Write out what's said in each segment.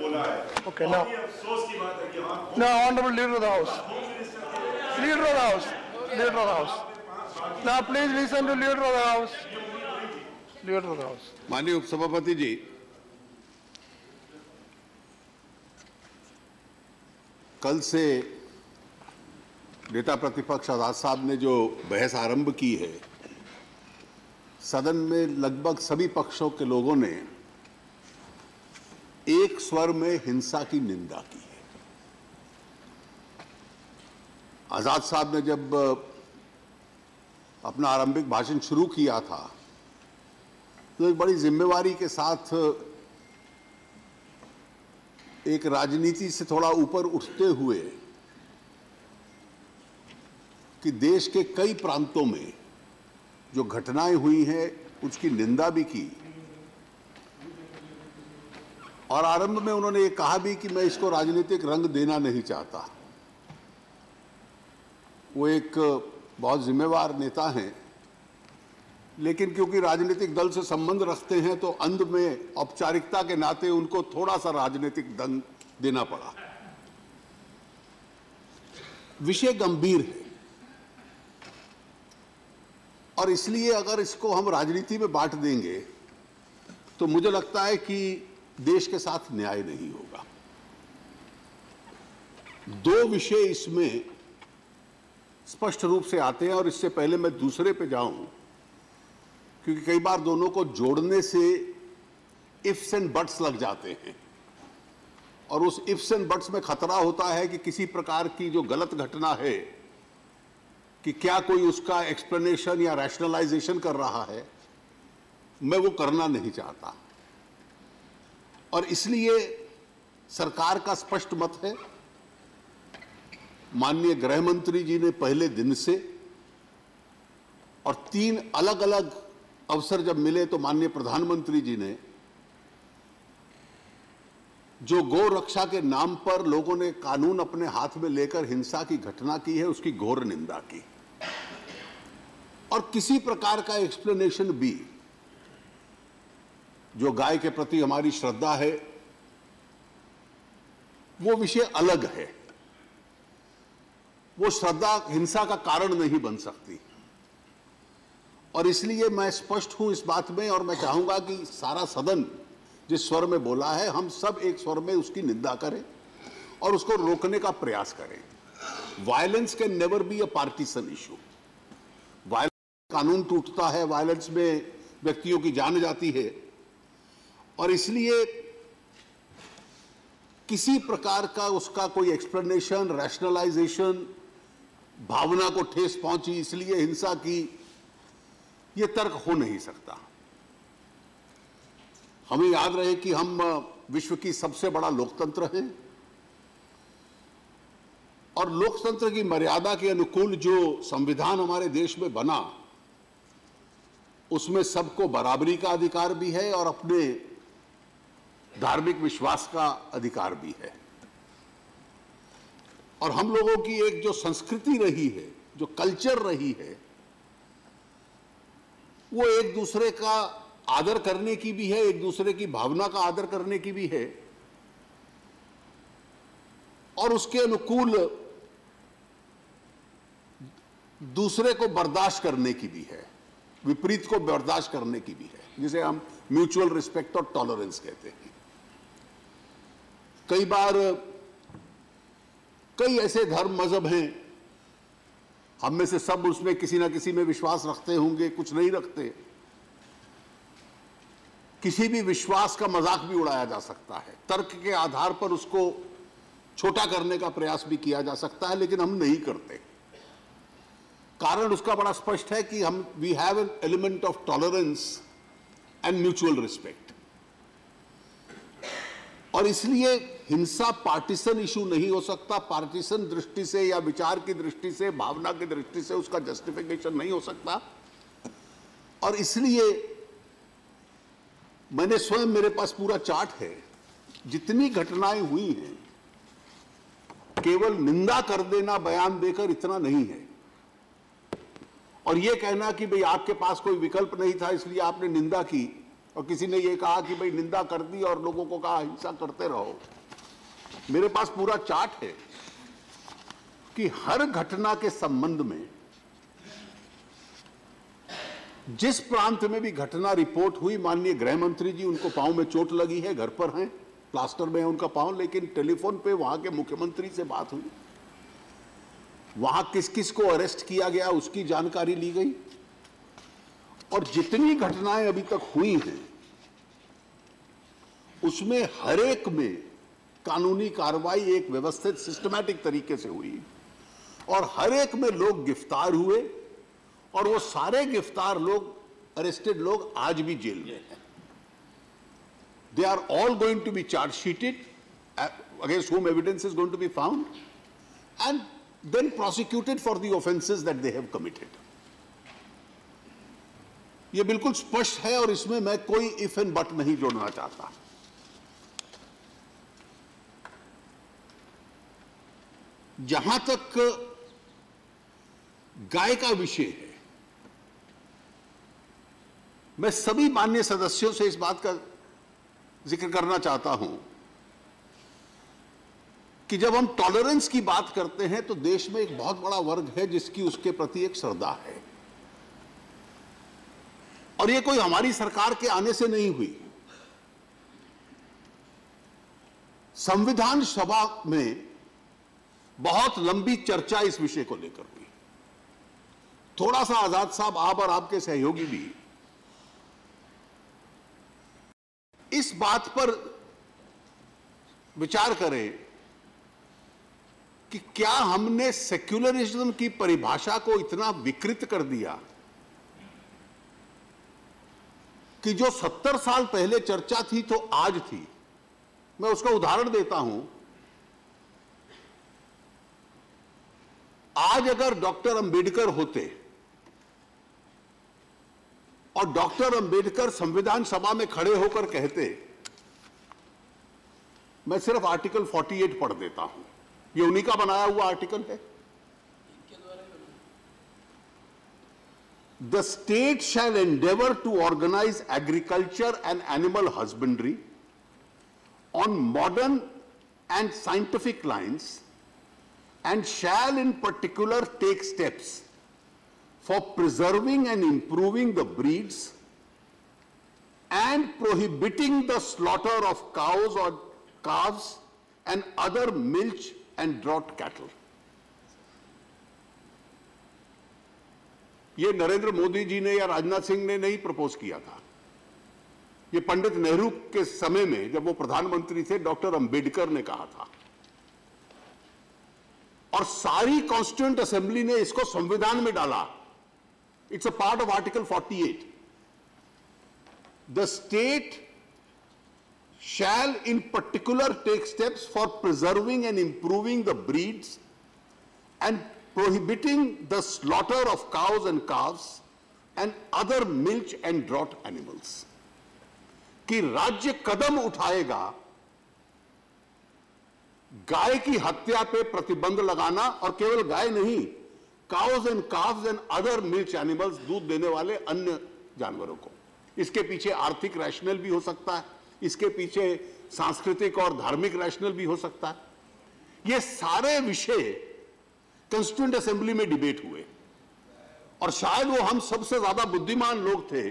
बोला है। Okay, now. अफसोस की बात है कि Now, Honorable Leader of the House. Leader of the House. Leader of the House. Now, please listen to Leader of the House. Leader of the House. माननीय उपसभापति जी, कल से नेता प्रतिपक्ष आजाद साहब ने जो बहस आरंभ की है, सदन में लगभग सभी पक्षों के लोगों ने एक स्वर में हिंसा की निंदा की है। आजाद साहब ने जब अपना आरंभिक भाषण शुरू किया था तो एक बड़ी जिम्मेवारी के साथ एक राजनीति से थोड़ा ऊपर उठते हुए कि देश के कई प्रांतों में जो घटनाएं हुई हैं उसकी निंदा भी की और आरंभ में उन्होंने ये कहा भी कि मैं इसको राजनीतिक रंग देना नहीं चाहता। वो एक बहुत जिम्मेवार नेता हैं, लेकिन क्योंकि राजनीतिक दल से संबंध रखते हैं तो अंत में औपचारिकता के नाते उनको थोड़ा सा राजनीतिक दंग देना पड़ा। विषय गंभीर है और इसलिए अगर इसको हम राजनीति में बांट देंगे तो मुझे लगता है कि देश के साथ न्याय नहीं होगा। दो विषय इसमें स्पष्ट रूप से आते हैं और इससे पहले मैं दूसरे पे जाऊं, क्योंकि कई बार दोनों को जोड़ने से इफ्स एंड बट्स लग जाते हैं और उस इफ्स एंड बट्स में खतरा होता है कि किसी प्रकार की जो गलत घटना है कि क्या कोई उसका एक्सप्लेनेशन या रैशनलाइजेशन कर रहा है, मैं वो करना नहीं चाहता। और इसलिए सरकार का स्पष्ट मत है, माननीय गृह मंत्री जी ने पहले दिन से और 3 अलग अलग अवसर जब मिले तो माननीय प्रधानमंत्री जी ने जो गौ रक्षा के नाम पर लोगों ने कानून अपने हाथ में लेकर हिंसा की घटना की है उसकी घोर निंदा की और किसी प्रकार का एक्सप्लेनेशन भी, जो गाय के प्रति हमारी श्रद्धा है वो विषय अलग है, वो श्रद्धा हिंसा का कारण नहीं बन सकती। और इसलिए मैं स्पष्ट हूं इस बात में और मैं चाहूंगा कि सारा सदन जिस स्वर में बोला है हम सब एक स्वर में उसकी निंदा करें और उसको रोकने का प्रयास करें। Violence can never be a partisan issue. Violence कानून टूटता है, वायलेंस में व्यक्तियों की जान जाती है और इसलिए किसी प्रकार का उसका कोई एक्सप्लेनेशन, रैशनलाइजेशन, भावना को ठेस पहुंची इसलिए हिंसा की, यह तर्क हो नहीं सकता। हमें याद रहे कि हम विश्व की सबसे बड़ा लोकतंत्र हैं और लोकतंत्र की मर्यादा के अनुकूल जो संविधान हमारे देश में बना उसमें सबको बराबरी का अधिकार भी है और अपने धार्मिक विश्वास का अधिकार भी है। और हम लोगों की एक जो संस्कृति रही है, जो कल्चर रही है, वो एक दूसरे का आदर करने की भी है, एक दूसरे की भावना का आदर करने की भी है और उसके अनुकूल दूसरे को बर्दाश्त करने की भी है, विपरीत को बर्दाश्त करने की भी है, जिसे हम म्यूचुअल रिस्पेक्ट और टॉलरेंस कहते हैं। कई बार कई ऐसे धर्म मजहब हैं, हम में से सब उसमें किसी ना किसी में विश्वास रखते होंगे, कुछ नहीं रखते। किसी भी विश्वास का मजाक भी उड़ाया जा सकता है, तर्क के आधार पर उसको छोटा करने का प्रयास भी किया जा सकता है, लेकिन हम नहीं करते। कारण उसका बड़ा स्पष्ट है कि हम we have an element of tolerance and mutual respect. और इसलिए हिंसा पार्टीसन इशू नहीं हो सकता, पार्टीसन दृष्टि से या विचार की दृष्टि से, भावना की दृष्टि से उसका जस्टिफिकेशन नहीं हो सकता। और इसलिए मैंने स्वयं, मेरे पास पूरा चार्ट है, जितनी घटनाएं हुई हैं, केवल निंदा कर देना, बयान देकर इतना नहीं है। और यह कहना कि भाई आपके पास कोई विकल्प नहीं था इसलिए आपने निंदा की और किसी ने ये कहा कि भाई निंदा कर दी और लोगों को कहा हिंसा करते रहो। मेरे पास पूरा चार्ट है कि हर घटना के संबंध में जिस प्रांत में भी घटना रिपोर्ट हुई, माननीय गृह मंत्री जी, उनको पांव में चोट लगी है, घर पर हैं, प्लास्टर में है उनका पांव, लेकिन टेलीफोन पे वहां के मुख्यमंत्री से बात हुई, वहां किस किस को अरेस्ट किया गया उसकी जानकारी ली गई, और जितनी घटनाएं अभी तक हुई हैं उसमें हर एक में कानूनी कार्रवाई एक व्यवस्थित सिस्टमैटिक तरीके से हुई और हर एक में लोग गिरफ्तार हुए, और वो सारे गिरफ्तार लोग, अरेस्टेड लोग आज भी जेल में हैं। They are all going to be charge sheeted, against whom evidence is going to be found, and then prosecuted for the offenses that they have committed. ये बिल्कुल स्पष्ट है और इसमें मैं कोई इफ एंड बट नहीं जोड़ना चाहता। जहां तक गाय का विषय है, मैं सभी माननीय सदस्यों से इस बात का जिक्र करना चाहता हूं कि जब हम टॉलरेंस की बात करते हैं तो देश में एक बहुत बड़ा वर्ग है जिसकी उसके प्रति एक श्रद्धा है, और ये कोई हमारी सरकार के आने से नहीं हुई। संविधान सभा में बहुत लंबी चर्चा इस विषय को लेकर हुई। थोड़ा सा आजाद साहब, आप और आपके सहयोगी भी इस बात पर विचार करें कि क्या हमने सेक्युलरिज्म की परिभाषा को इतना विकृत कर दिया कि जो 70 साल पहले चर्चा थी तो आज थी। मैं उसका उदाहरण देता हूं। आज अगर डॉक्टर अंबेडकर होते और डॉक्टर अंबेडकर संविधान सभा में खड़े होकर कहते, मैं सिर्फ आर्टिकल 48 पढ़ देता हूं, ये उन्हीं का बनाया हुआ आर्टिकल है। The state shall endeavor to organize agriculture and animal husbandry on modern and scientific lines and shall in particular take steps for preserving and improving the breeds and prohibiting the slaughter of cows or calves and other milch and draught cattle. ये नरेंद्र मोदी जी ने या राजनाथ सिंह ने नहीं propose किया था, ये पंडित नेहरू के समय में जब वो प्रधानमंत्री थे डॉक्टर अंबेडकर ने कहा था, और सारी कॉन्स्टिट्यूएंट असेंबली ने इसको संविधान में डाला। It's a part of article 48। The state shall in particular take steps for preserving and improving the breeds and prohibiting the slaughter of cows and calves and other milch and draught animals. कि राज्य कदम उठाएगा गाय की हत्या पे प्रतिबंध लगाना, और केवल गाय नहीं, cause and calves and other milk animals, दूध देने वाले अन्य जानवरों को। इसके पीछे आर्थिक रैशनल भी हो सकता है, इसके पीछे सांस्कृतिक और धार्मिक रैशनल भी हो सकता है। ये सारे विषय कॉन्स्टिट्यूएंट असेंबली में डिबेट हुए, और शायद वो हम सबसे ज्यादा बुद्धिमान लोग थे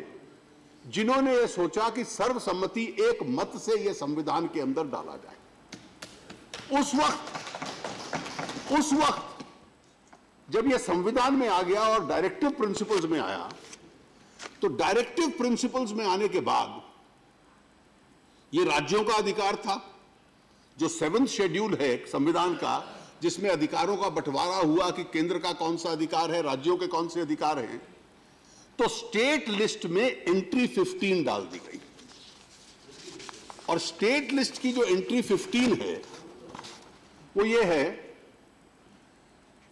जिन्होंने ये सोचा कि सर्वसम्मति एक मत से ये संविधान के अंदर डाला जाए। उस वक्त जब ये संविधान में आ गया और डायरेक्टिव प्रिंसिपल्स में आया, तो डायरेक्टिव प्रिंसिपल्स में आने के बाद ये राज्यों का अधिकार था। जो 7th शेड्यूल है संविधान का, जिसमें अधिकारों का बंटवारा हुआ कि केंद्र का कौन सा अधिकार है, राज्यों के कौन से अधिकार हैं, तो स्टेट लिस्ट में एंट्री 15 डाल दी गई। और स्टेट लिस्ट की जो एंट्री 15 है वो ये है,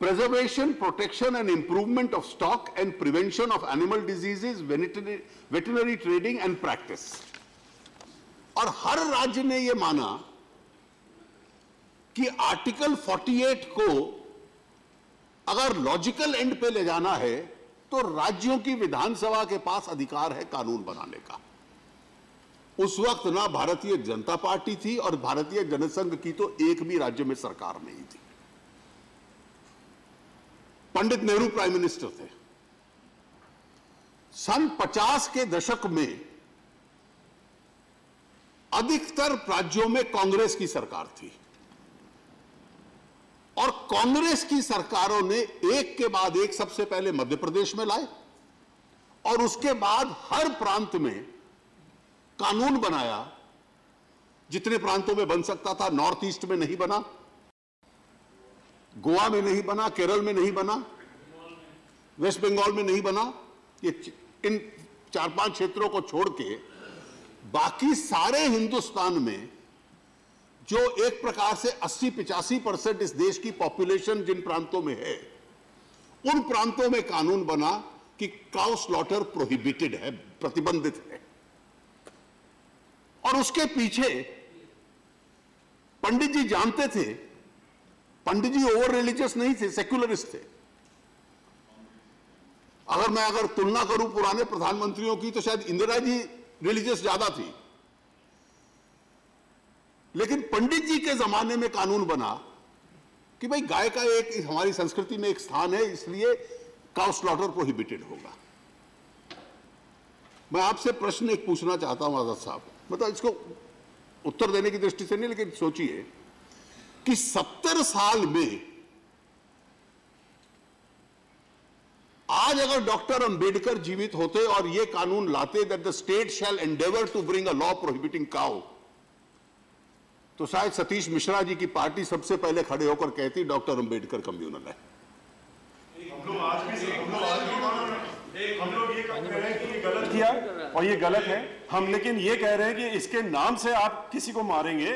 preservation, protection and improvement of stock and prevention of animal diseases, veterinary trading and practice. और हर राज्य ने यह माना कि आर्टिकल 48 को अगर लॉजिकल एंड पे ले जाना है तो राज्यों की विधानसभा के पास अधिकार है कानून बनाने का। उस वक्त ना भारतीय जनता पार्टी थी और भारतीय जनसंघ की तो एक भी राज्य में सरकार नहीं थी। पंडित नेहरू प्राइम मिनिस्टर थे। सन 50 के दशक में अधिकतर राज्यों में कांग्रेस की सरकार थी और कांग्रेस की सरकारों ने एक के बाद एक सबसे पहले मध्य प्रदेश में लाए और उसके बाद हर प्रांत में कानून बनाया। जितने प्रांतों में बन सकता था, नॉर्थ ईस्ट में नहीं बना, गोवा में नहीं बना, केरल में नहीं बना, वेस्ट बंगाल में नहीं बना। ये इन 4-5 क्षेत्रों को छोड़ के बाकी सारे हिंदुस्तान में जो एक प्रकार से 80-85% इस देश की पॉपुलेशन जिन प्रांतों में है, उन प्रांतों में कानून बना कि काउ स्लॉटर प्रोहिबिटेड है, प्रतिबंधित है। और उसके पीछे पंडित जी जानते थे, पंडित जी ओवर रिलीजियस नहीं थे, सेक्युलरिस्ट थे। अगर तुलना करूं पुराने प्रधानमंत्रियों की तो शायद इंदिरा जी रिलीजियस ज्यादा थी, लेकिन पंडित जी के जमाने में कानून बना कि भाई गाय का एक हमारी संस्कृति में एक स्थान है, इसलिए काउ स्लॉटर प्रोहिबिटेड होगा। मैं आपसे प्रश्न एक पूछना चाहता हूं आजाद साहब, मतलब इसको उत्तर देने की दृष्टि से नहीं, लेकिन सोचिए कि 70 साल में आज अगर डॉक्टर अंबेडकर जीवित होते और यह कानून लाते that the state shall endeavour to bring a law prohibiting cow, तो शायद सतीश मिश्रा जी की पार्टी सबसे पहले खड़े होकर कहती डॉक्टर अंबेडकर कम्युनल है। हम लोग ये कह रहे हैं कि ये गलत किया और ये गलत है हम, लेकिन ये कह रहे हैं कि इसके नाम से आप किसी को मारेंगे।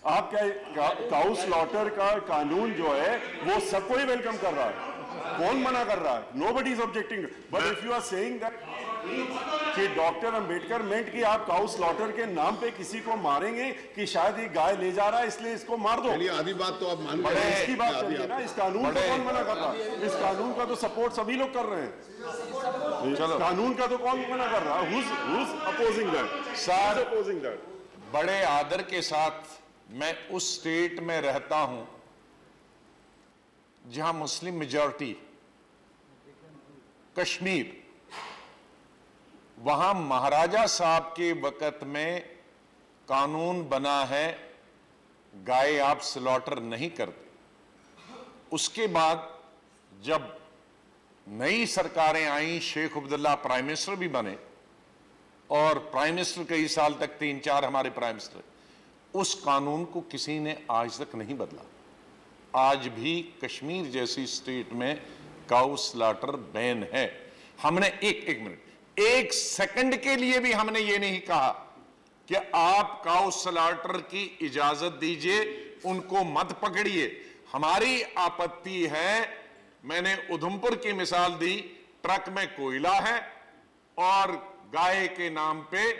आप क्या काउ स्लॉटर का कानून जो है वो सबको ही वेलकम कर रहा है, कौन मना कर रहा है? Nobody is objecting. But if you are saying that कि डॉक्टर अंबेडकर मेंट कि आप काउ स्लॉटर के नाम पे किसी को मारेंगे कि शायद ये गाय ले जा रहा है इसलिए इसको मार दो, चलिए आधी बात तो आप मान गए, इसकी बात चलिए ना। इस कानून को कौन मना कर रहा है? इस कानून का तो सपोर्ट सभी लोग कर रहे हैं। चलो, कानून का तो कौन मना कर रहा है? who's opposing that? Sir, opposing that? बड़े आदर के साथ मैं उस स्टेट में रहता हूं जहां मुस्लिम मेजॉरिटी, कश्मीर, वहां महाराजा साहब के वक्त में कानून बना है गाय आप स्लॉटर नहीं करते। उसके बाद जब नई सरकारें आई, शेख अब्दुल्ला प्राइम मिनिस्टर भी बने और प्राइम मिनिस्टर कई साल तक 3-4 हमारे प्राइम मिनिस्टर, उस कानून को किसी ने आज तक नहीं बदला। आज भी कश्मीर जैसी स्टेट में काउ स्लॉटर बैन है। हमने एक मिनट, 1 सेकंड के लिए भी हमने ये नहीं कहा कि आप काउ स्लॉटर की इजाजत दीजिए, उनको मत पकड़िए। हमारी आपत्ति है, मैंने उधमपुर की मिसाल दी, ट्रक में कोयला है और गाय के नाम पे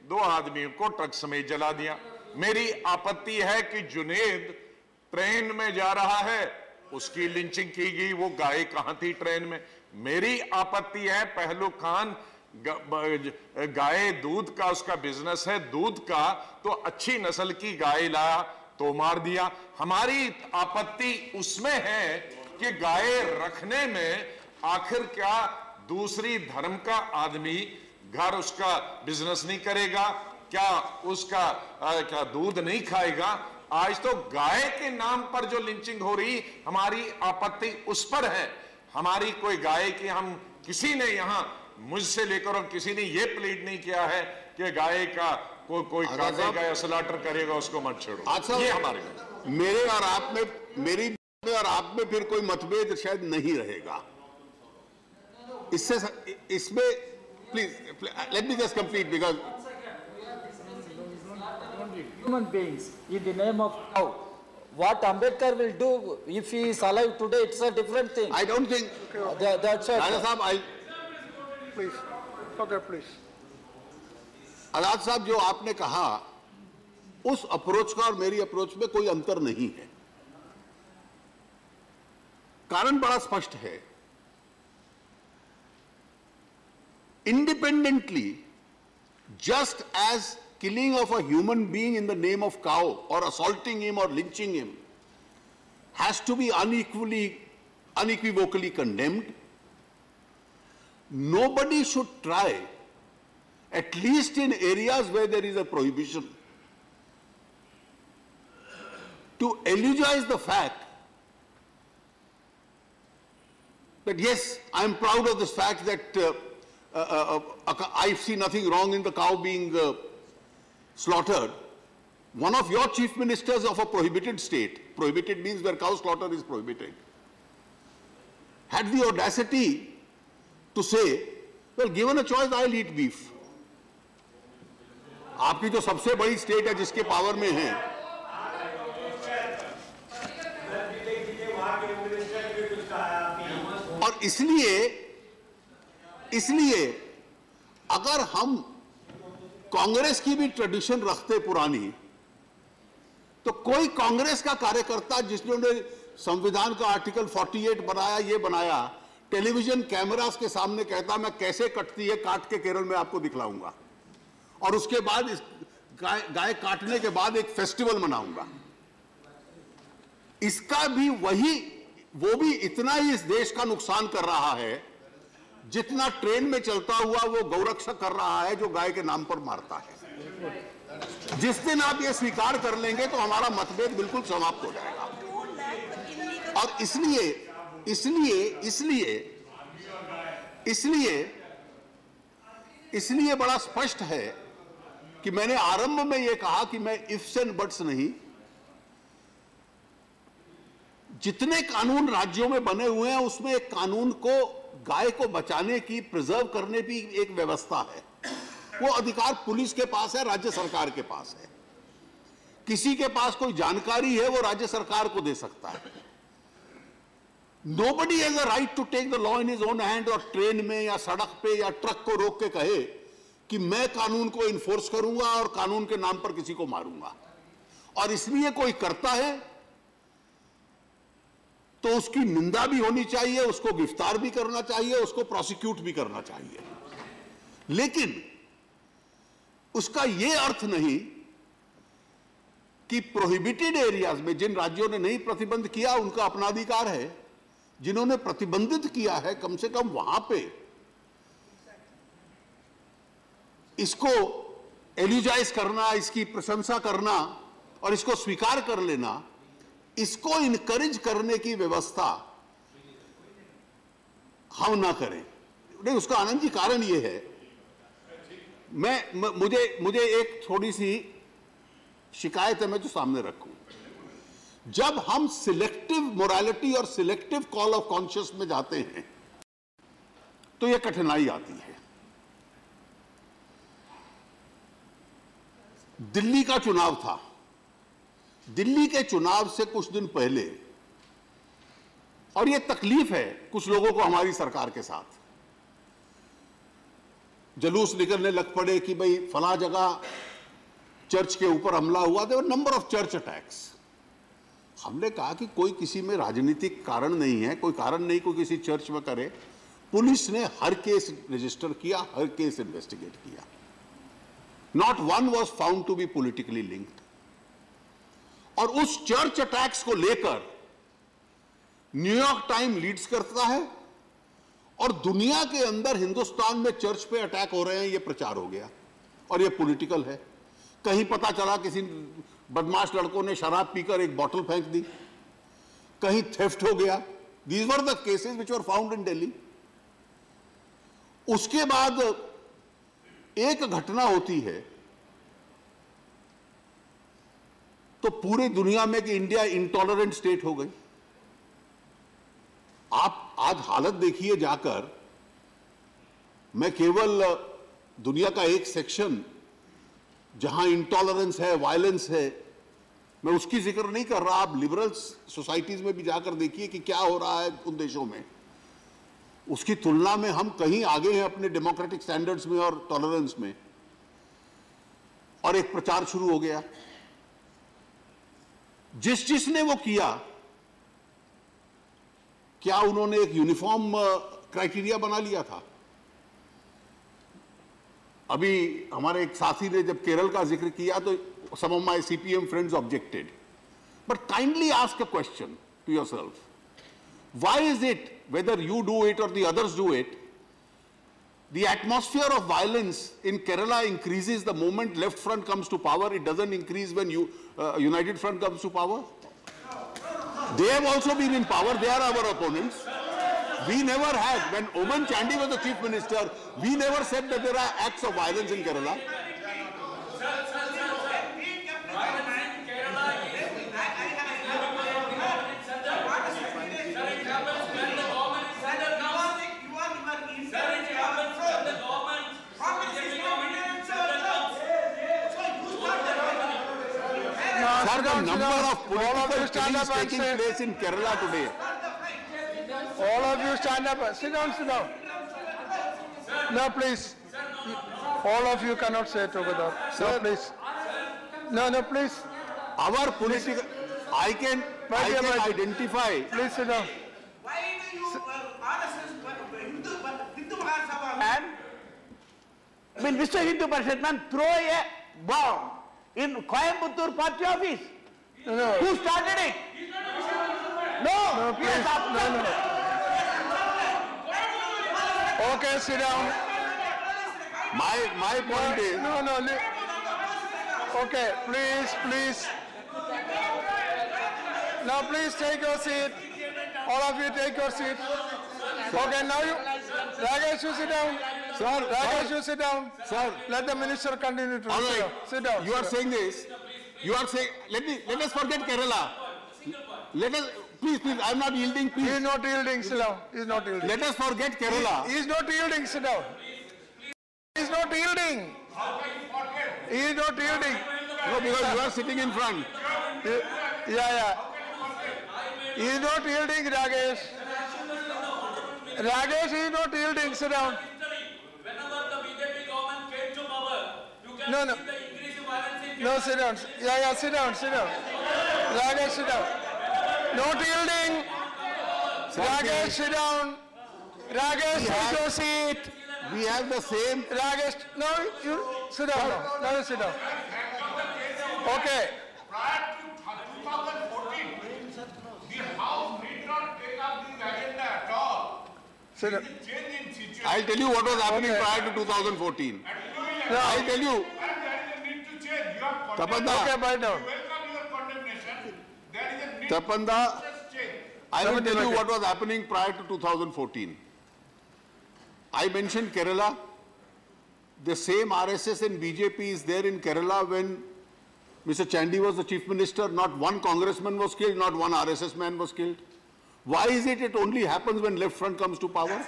2 आदमियों को ट्रक समेत जला दिया। मेरी आपत्ति है कि जुनेद ट्रेन में जा रहा है, उसकी लिंचिंग की गई, वो गाय कहां थी ट्रेन में। मेरी आपत्ति है पहलू खान गाय दूध का उसका बिजनेस है, दूध का, तो अच्छी नस्ल की गाय लाया तो मार दिया। हमारी आपत्ति उसमें है कि गाय रखने में आखिर क्या दूसरी धर्म का आदमी घर उसका बिजनेस नहीं करेगा क्या? उसका क्या दूध नहीं खाएगा? आज तो गाय के नाम पर जो लिंचिंग हो रही, हमारी आपत्ति उस पर है। हमारी कोई गाय की, हम किसी ने यहां मुझसे लेकर और किसी ने यह प्लीड नहीं किया है कि गाय का कोई काटेगा या स्लॉटर करेगा, उसको मत छोड़ो। ये हमारे मेरे और आप में, मेरी और आप में फिर कोई मतभेद शायद नहीं रहेगा। इसमें please let me just complete because human beings in the name of cow. What Ambedkar will do if he is alive today, it's a different thing. I don't think. That's it. Rana Sahab, Please. Okay, please. आजाद साहब, जो आपने कहा उस approach का और मेरी approach में कोई अंतर नहीं है। कारण बड़ा स्पष्ट है। Independently, just as killing of a human being in the name of cow, or assaulting him or lynching him, has to be unequivocally condemned. Nobody should try, at least in areas where there is a prohibition, to eulogize the fact that yes, I am proud of this fact that I see nothing wrong in the cow being slaughtered. One of your chief ministers of a prohibited state, prohibited means where cow slaughter is prohibited, had the audacity to say, well, given a choice, I'll eat beef. आपकी जो सबसे बड़ी state है जिसके power में है, और इसलिए अगर हम कांग्रेस की भी ट्रेडिशन रखते पुरानी, तो कोई कांग्रेस का कार्यकर्ता जिसने संविधान का आर्टिकल 48 बनाया, ये बनाया, टेलीविजन कैमरास के सामने कहता मैं कैसे कटती है, काट के केरल में आपको दिखलाऊंगा, और उसके बाद इस गाय काटने के बाद एक फेस्टिवल मनाऊंगा, इसका भी वो भी इतना ही इस देश का नुकसान कर रहा है जितना ट्रेन में चलता हुआ वो गौरक्षक कर रहा है जो गाय के नाम पर मारता है। जिस दिन आप ये स्वीकार कर लेंगे तो हमारा मतभेद बिल्कुल समाप्त हो जाएगा। और इसलिए बड़ा स्पष्ट है कि मैंने आरंभ में यह कहा कि मैं इफ्स एंड बट्स नहीं, जितने कानून राज्यों में बने हुए हैं उसमें एक कानून को गाय को बचाने की, प्रिजर्व करने की एक व्यवस्था है। वो अधिकार पुलिस के पास है, राज्य सरकार के पास है। किसी के पास कोई जानकारी है वो राज्य सरकार को दे सकता है। Nobody has a right to take the law in his own hand और ट्रेन में या सड़क पे या ट्रक को रोक के कहे कि मैं कानून को इन्फोर्स करूंगा और कानून के नाम पर किसी को मारूंगा। और इसलिए कोई करता है तो उसकी निंदा भी होनी चाहिए, उसको गिरफ्तार भी करना चाहिए, उसको प्रोसिक्यूट भी करना चाहिए, लेकिन उसका यह अर्थ नहीं कि प्रोहिबिटेड एरियाज में जिन राज्यों ने नहीं प्रतिबंध किया उनका अपना अधिकार है, जिन्होंने प्रतिबंधित किया है कम से कम वहां पे इसको एलिजाइज करना, इसकी प्रशंसा करना और इसको स्वीकार कर लेना, इसको इनकरेज करने की व्यवस्था हम ना करें। नहीं, उसका आनंद जी कारण यह है, मुझे एक थोड़ी सी शिकायत है, मैं जो सामने रखूं। जब हम सिलेक्टिव मोरालिटी और सिलेक्टिव कॉल ऑफ कॉन्शियस में जाते हैं तो यह कठिनाई आती है। दिल्ली का चुनाव था, दिल्ली के चुनाव से कुछ दिन पहले, और यह तकलीफ है कुछ लोगों को हमारी सरकार के साथ, जुलूस निकलने लग पड़े कि भाई फला जगह चर्च के ऊपर हमला हुआ। There were number of church attacks. हमने कहा कि कोई किसी में राजनीतिक कारण नहीं है, कोई कारण नहीं कोई किसी चर्च में करे। पुलिस ने हर केस रजिस्टर किया, हर केस इन्वेस्टिगेट किया। Not one was found to be politically linked. और उस चर्च अटैक्स को लेकर न्यूयॉर्क टाइम लीड्स करता है और दुनिया के अंदर हिंदुस्तान में चर्च पे अटैक हो रहे हैं ये प्रचार हो गया और ये पॉलिटिकल है। कहीं पता चला किसी बदमाश लड़कों ने शराब पीकर एक बोतल फेंक दी, कहीं थेफ्ट हो गया। These were the cases which were found in Delhi. उसके बाद एक घटना होती है तो पूरे दुनिया में कि इंडिया इंटॉलरेंट स्टेट हो गई। आप आज हालत देखिए जाकर, मैं केवल दुनिया का एक सेक्शन जहां इंटॉलरेंस है, वायलेंस है, मैं उसकी जिक्र नहीं कर रहा। आप लिबरल सोसाइटीज में भी जाकर देखिए कि क्या हो रहा है उन देशों में। उसकी तुलना में हम कहीं आगे हैं अपने डेमोक्रेटिक स्टैंडर्ड्स में और टॉलरेंस में। और एक प्रचार शुरू हो गया, जिसने वो किया, क्या उन्होंने एक यूनिफॉर्म क्राइटेरिया बना लिया था? अभी हमारे एक साथी ने जब केरल का जिक्र किया तो some of my CPM friends objected. But kindly ask a question to yourself. Why is it, whether you do it or the others do it, the atmosphere of violence in Kerala increases the moment left front comes to power? It doesn't increase when United Front comes to power? They have also been in power. They are our opponents. We never had, when Oman Chandy was the chief minister, we never said that there are acts of violence in Kerala. Sir, the number of political killings taking place in Kerala today. All of you stand up. Sit down, sit down. No, please. All of you cannot say together. No, please. No, please. Our political, I can identify. Please sit down. Why do you RSS Hindu Mahasabha man, I mean Vishwa Hindu Parishad man, throw a bomb in Coimbatore party office? No. Who started it? No, please. Yes, No. Okay, sit down. My point is. No. Okay, please. Now please take your seat. All of you take your seat. Okay, now you, Rajesh, you sit down. Sir, Rajesh, you sit down. Sir. Let the minister continue to All right. sit down. You are saying this. You are saying, let us forget Kerala. Let us, please, I am not yielding, He is please. not yielding, sit down. He is not yielding. Let us forget Kerala. He is not yielding, sit down. He is not yielding. He is not yielding. No, because you are sitting in front. Yeah. He is not yielding, Rajesh. Rajesh, he is not yielding, sit down. Whenever the BJP government came to power, you can No. see the increase in violence in No, sit down. Yeah, sit down. Rajesh, sit down. Not yielding. Rajesh, sit down. Rajesh, take your seat. We have the same. Rajesh, no, you sit down now. Now you sit down. Okay. Prior to 2014, the House did not take up the agenda at all. Sit down. Change in situation. I'll tell you what was happening Okay. prior to 2014. No. I'll tell you. And there is a need to change. You are Tapanda. Okay, bye now. welcome your condemnation. There is a need Tapanda, to change. I will tell you Okay. what was happening prior to 2014. I mentioned Kerala. The same RSS and BJP is there in Kerala when Mr. Chandy was the chief minister. Not one congressman was killed, not one RSS man was killed. Why is it only happens when left front comes to power?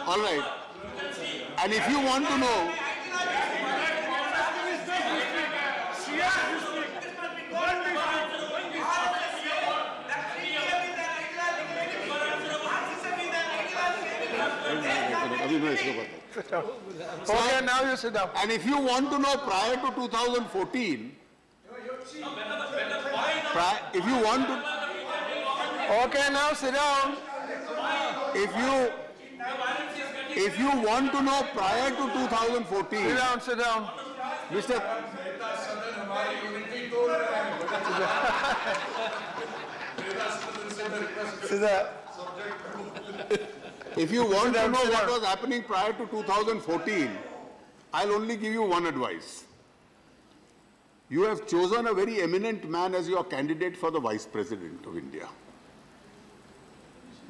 All right. And if you want to know, Okay, now you sit down. and if you want to know prior to 2014, if you want to, Okay, now sit down. if you want to know prior to 2014, Sit down. Mr. Sit down. If you want to down, know sit what down. was happening prior to 2014, I'll only give you one advice. You have chosen a very eminent man as your candidate for the Vice President of India.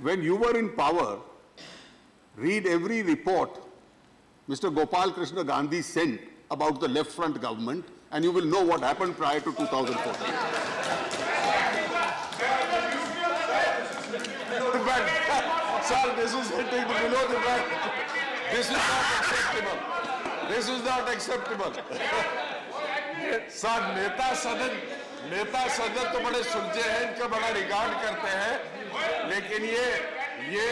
When you were in power, read every report Mr. Gopal Krishna Gandhi sent about the left front government, and you will know what happened prior to 2014. Sir, this is hitting below the belt. This is not acceptable. This is not acceptable. Sir नेता सदन तो बड़े सुलझे हैं, इनका बड़ा regard करते हैं, लेकिन ये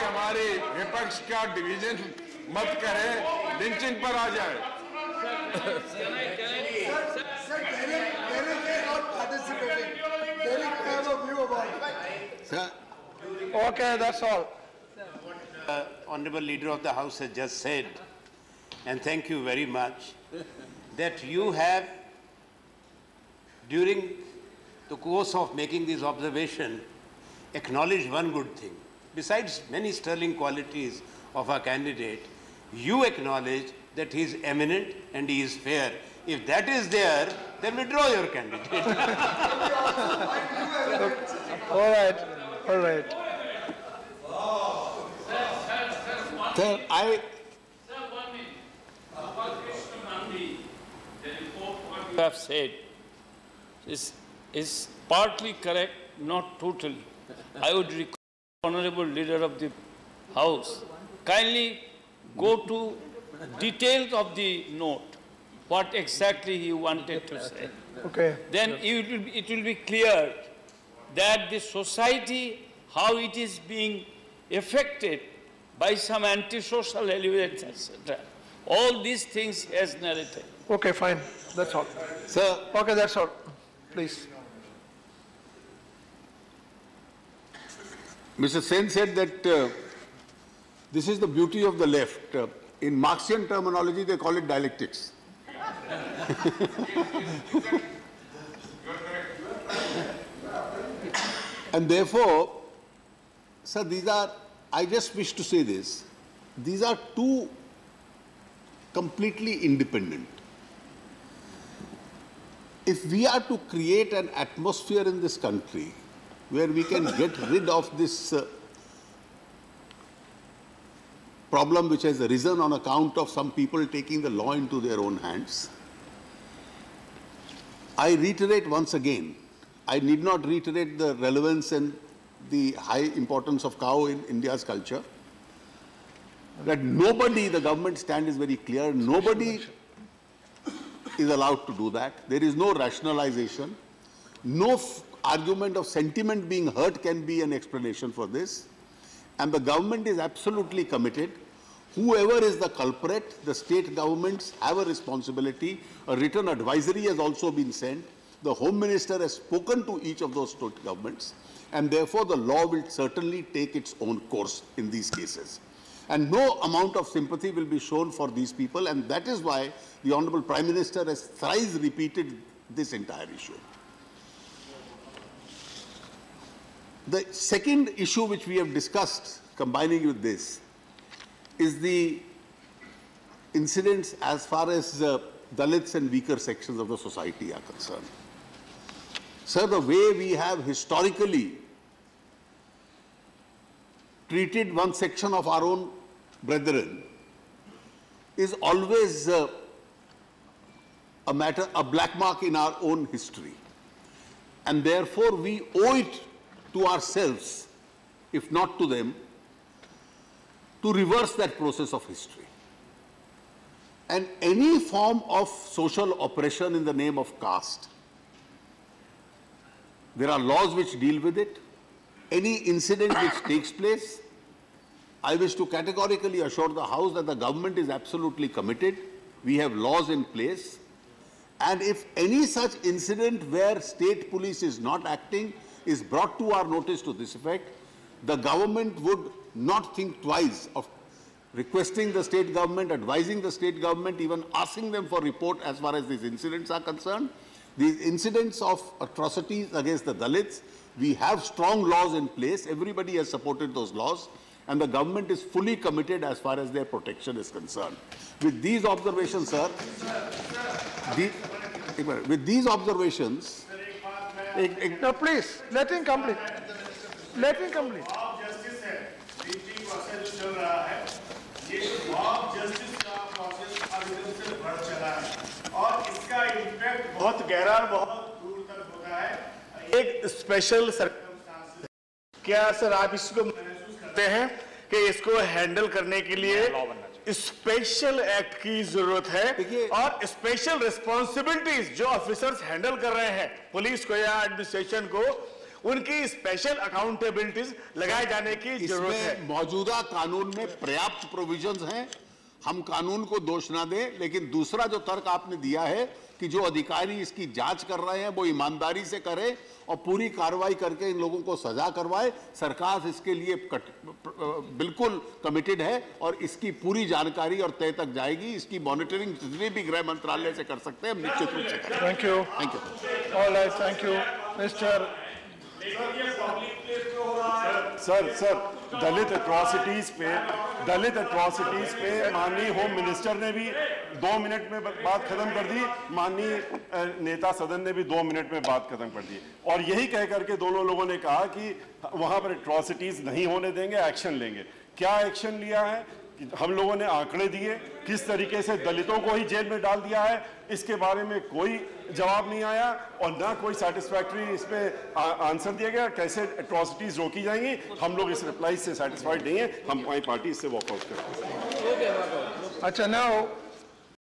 हमारे विपक्ष का डिवीजन मत करें, लिंचिंग पर आ जाए. Derek is not participating. Derek Sir, Okay, that's all. Honorable Leader of the House has just said, and thank you very much, that you have, during the course of making this observation, acknowledged one good thing. Besides many sterling qualities of our candidate, you acknowledge that he is eminent and he is fair. If that is there, then withdraw your candidate. All right, all right. sir, You have said is partly correct, not totally. I would request Honorable Leader of the House, kindly go to details of the note, what exactly he wanted to say. Okay. Then it will be clear that the society, how it is being affected by some antisocial elements, etc. All these things he has narrated. Okay, fine. That's all. sir, Okay, that's all. Please. Mr. Sen said that this is the beauty of the left. In Marxian terminology, they call it dialectics. And therefore, sir, these are, I just wish to say this, these are two completely independent. If we are to create an atmosphere in this country where we can get rid of this problem which has arisen on account of some people taking the law into their own hands, I reiterate once again, I need not reiterate the relevance and the high importance of cow in India's culture, that nobody, the government stand is very clear, nobody is allowed to do that. There is no rationalization. No argument of sentiment being hurt can be an explanation for this. And the government is absolutely committed. Whoever is the culprit, the state governments have a responsibility. A written advisory has also been sent. The Home Minister has spoken to each of those state governments. And therefore, the law will certainly take its own course in these cases. And no amount of sympathy will be shown for these people. And that is why the Honorable Prime Minister has thrice repeated this entire issue. The second issue which we have discussed, combining with this, is the incidents as far as Dalits and weaker sections of the society are concerned. Sir, the way we have historically treated one section of our own brethren is always a black mark in our own history. And therefore, we owe it to ourselves, if not to them, to reverse that process of history. And any form of social oppression in the name of caste, there are laws which deal with it. Any incident which takes place, I wish to categorically assure the House that the government is absolutely committed. We have laws in place. And if any such incident where state police is not acting is brought to our notice to this effect, the government would not think twice of requesting the state government, advising the state government, even asking them for report as far as these incidents are concerned. These incidents of atrocities against the Dalits, we have strong laws in place. Everybody has supported those laws. And the government is fully committed as far as their protection is concerned. With these observations, sir, with these observations, No, please, let him complete. Let him complete. Mob justice है, reaching process जो चल रहा है, ये mob justice का process अभी से बढ़ चला है और इसका इम्पैक्ट बहुत गहरा और बहुत दूर तक होता है। एक स्पेशल सर्कमस्टांसेस, क्या सर आप इसको महसूस करते हैं कि इसको हैंडल करने के लिए स्पेशल एक्ट की जरूरत है और स्पेशल रिस्पॉन्सिबिलिटीज जो ऑफिसर्स हैंडल कर रहे हैं पुलिस को या एडमिनिस्ट्रेशन को, उनकी स्पेशल अकाउंटेबिलिटीज लगाए जाने की जरूरत है। मौजूदा कानून में पर्याप्त प्रोविजंस हैं। हम कानून को दोष ना दें, लेकिन दूसरा जो तर्क आपने दिया है कि जो अधिकारी इसकी जांच कर रहे हैं वो ईमानदारी से करें और पूरी कार्रवाई करके इन लोगों को सजा करवाए। सरकार इसके लिए बिल्कुल कमिटेड है और इसकी पूरी जानकारी और तय तक जाएगी। इसकी मॉनिटरिंग जितने भी गृह मंत्रालय से कर सकते हैं हम निश्चित रूप से करें। Thank you. Thank you. All right, thank you mister. Sir Dalit atrocities पे माननीय होम मिनिस्टर ने भी 2 मिनट में बात खत्म कर दी, माननीय नेता सदन ने भी 2 मिनट में बात खत्म कर दी, और यही कह करके दोनों लोगों ने कहा कि वहां पर एट्रॉसिटीज नहीं होने देंगे, एक्शन लेंगे। क्या एक्शन लिया है? हम लोगों ने आंकड़े दिए, किस तरीके से दलितों को ही जेल में डाल दिया है इसके बारे में कोई जवाब नहीं आया, और ना कोई सेटिस्फैक्टरी इस पे आंसर दिया गया कैसे एट्रॉसिटीज रोकी जाएंगी। हम लोग इस रिप्लाई से सेटिस्फाइड नहीं है, हम हमारी पार्टी इससे वॉकआउट करेंगे। अच्छा, नाउ